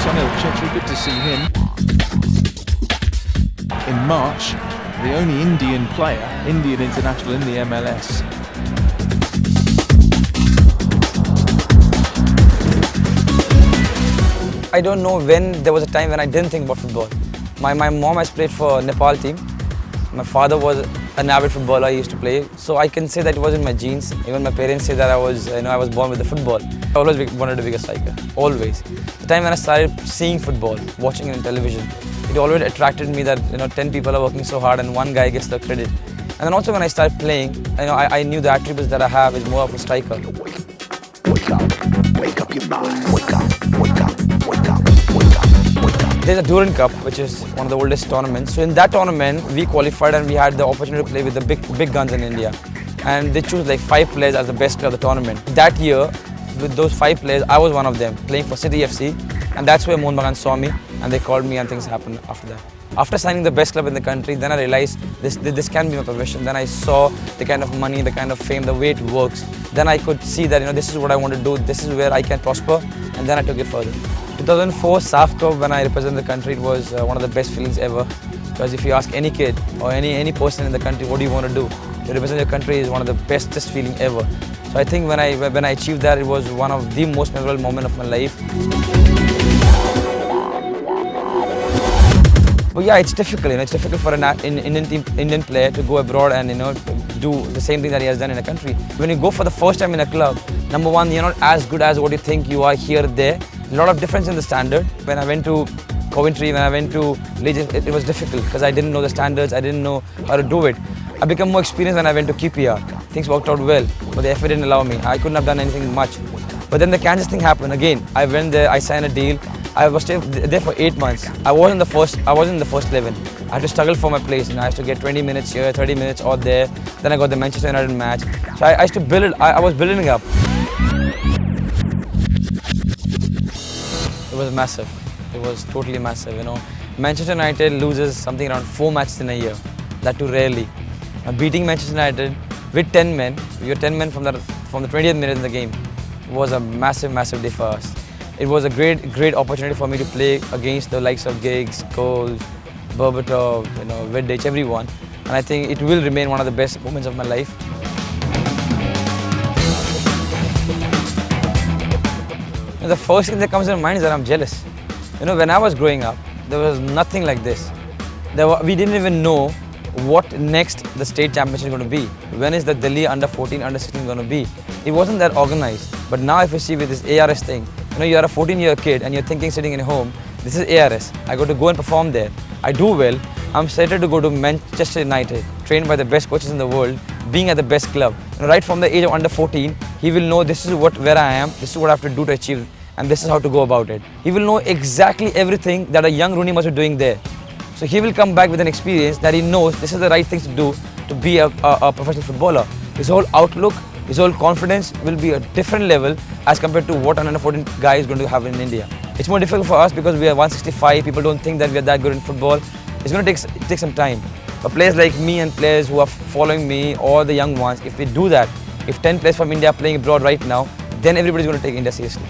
Sunil, Chhetri, good to see him. In March, the only Indian player, Indian international in the MLS. I don't know when there was a time when I didn't think about football. My mom has played for Nepal team. My father was an avid footballer. He used to play, so I can say that it was in my genes. Even my parents say that I was born with the football. I always wanted to be a striker. Always. The time when I started seeing football, watching it on television, it always attracted me that 10 people are working so hard and one guy gets the credit. And then also when I started playing, I knew the attributes that I have is more of a striker. Wake up your mind. Wake up, wake up, wake up, wake up, wake up. There's a Durand Cup, which is one of the oldest tournaments. So in that tournament, we qualified and we had the opportunity to play with the big guns in India. And they choose like 5 players as the best player of the tournament. That year, with those 5 players, I was one of them, playing for City FC. And that's where Mohun Bagan saw me and they called me and things happened after that. After signing the best club in the country, then I realized this can be my profession. Then I saw the kind of money, the kind of fame, the way it works. Then I could see that this is what I want to do, this is where I can prosper, and then I took it further. 2004 SAF Cup, when I represented the country, it was one of the best feelings ever. Because if you ask any kid or any person in the country, what do you want to do? To represent your country is one of the bestest feeling ever. So I think when I achieved that, it was one of the most memorable moments of my life. But yeah, it's difficult. It's difficult for an Indian player to go abroad and do the same thing that he has done in a country. When you go for the first time in a club, number one, you're not as good as what you think you are here. There, a lot of difference in the standard. When I went to Coventry, when I went to Legion, it was difficult because I didn't know the standards. I didn't know how to do it. I became more experienced when I went to QPR. Things worked out well, but the FA didn't allow me. I couldn't have done anything much. But then the Kansas thing happened again. I went there. I signed a deal. I was there for 8 months. I wasn't in the first 11. I had to struggle for my place. I used to get 20 minutes here, 30 minutes out there. Then I got the Manchester United match. So I used to build it. I was building it up. It was massive. It was totally massive. Manchester United loses something around 4 matches in a year. That too rarely. Beating Manchester United with 10 men. We were 10 men from the 20th minute in the game. Was a massive day for us. It was a great opportunity for me to play against the likes of Giggs, Coles, Berbatov, Vidic, everyone. And I think it will remain one of the best moments of my life. And the first thing that comes to my mind is that I'm jealous. When I was growing up, there was nothing like this. We didn't even know what next the state championship is going to be. When is the Delhi under 14, under 16 going to be? It wasn't that organized. But now if you see with this ARS thing, you are a 14-year kid and you're thinking sitting in home, this is ARS. I got to go and perform there. I do well. I'm excited to go to Manchester United, trained by the best coaches in the world, being at the best club. Right from the age of under 14, he will know this is where I am, this is what I have to do to achieve, and this is how to go about it. He will know exactly everything that a young Rooney must be doing there. So he will come back with an experience that he knows this is the right things to do to be a professional footballer. His whole outlook, his whole confidence will be a different level as compared to what an under 14 guy is going to have in India. It's more difficult for us because we are 165, people don't think that we are that good in football. It's going to take some time. But players like me and players who are following me or the young ones, if we do that, if 10 players from India are playing abroad right now, then everybody's going to take India seriously.